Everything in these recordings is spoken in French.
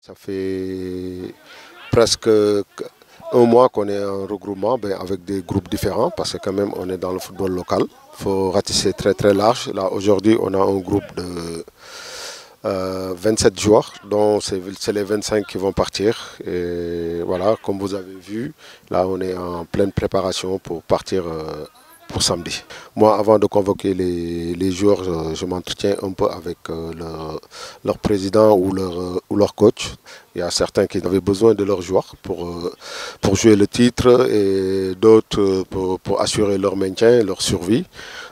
Ça fait presque un mois qu'on est en regroupement avec des groupes différents parce que quand même on est dans le football local. Il faut ratisser très très large. Là aujourd'hui on a un groupe de 27 joueurs dont c'est les 25 qui vont partir. Et voilà, comme vous avez vu, là on est en pleine préparation pour partir pour samedi. Moi, avant de convoquer les joueurs, je m'entretiens un peu avec leur président ou leur coach. Il y a certains qui avaient besoin de leurs joueurs pour jouer le titre et d'autres pour assurer leur maintien, leur survie.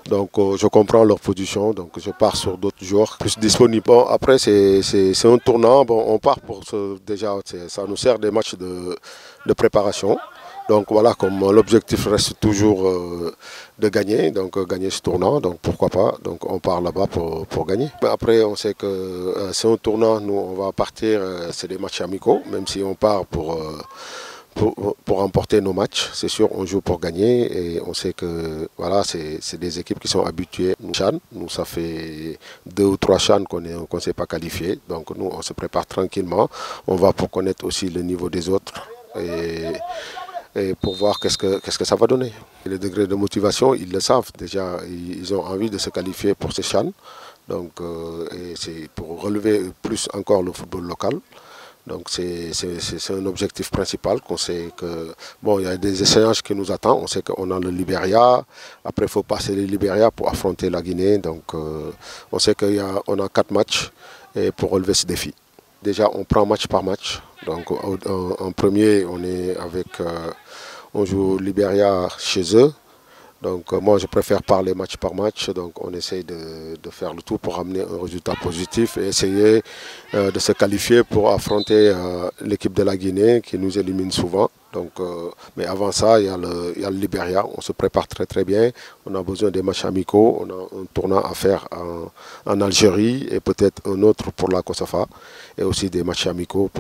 Donc je comprends leur position, donc je pars sur d'autres joueurs plus disponibles. Bon, après c'est un tournant, bon, on part pour déjà, ça nous sert des matchs de préparation. Donc voilà, comme l'objectif reste toujours de gagner, donc gagner ce tournant, donc pourquoi pas, donc on part là-bas pour gagner. Mais après on sait que c'est un tournant, nous on va partir, c'est des matchs amicaux, même si on part pour remporter nos matchs, c'est sûr, on joue pour gagner et on sait que voilà, c'est des équipes qui sont habituées. Nous, ça fait 2 ou 3 CHAN qu'on ne s'est pas qualifié, donc nous, on se prépare tranquillement. On va pour connaître aussi le niveau des autres et pour voir qu'est-ce que ça va donner. Et le degré de motivation, ils le savent déjà, ils ont envie de se qualifier pour ces CHAN, donc et c'est pour relever plus encore le football local. Donc c'est un objectif principal qu'on sait que, bon, il y a des échéances qui nous attendent. On sait qu'on a le Libéria, après il faut passer le Libéria pour affronter la Guinée. Donc on sait qu'on a 4 matchs et pour relever ce défi. Déjà on prend match par match. Donc en premier on joue Libéria chez eux. Donc moi je préfère parler match par match, donc on essaye de faire le tout pour amener un résultat positif et essayer de se qualifier pour affronter l'équipe de la Guinée qui nous élimine souvent. Donc, mais avant ça, il y a le Libéria, on se prépare très très bien, on a besoin des matchs amicaux, on a un tournoi à faire en Algérie et peut-être un autre pour la Kosafa et aussi des matchs amicaux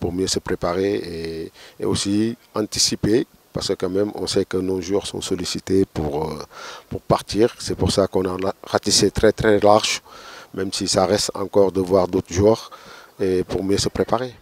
pour mieux se préparer et aussi anticiper. Parce que quand même, on sait que nos joueurs sont sollicités pour partir. C'est pour ça qu'on a ratissé très très large, même si ça reste encore de voir d'autres joueurs et pour mieux se préparer.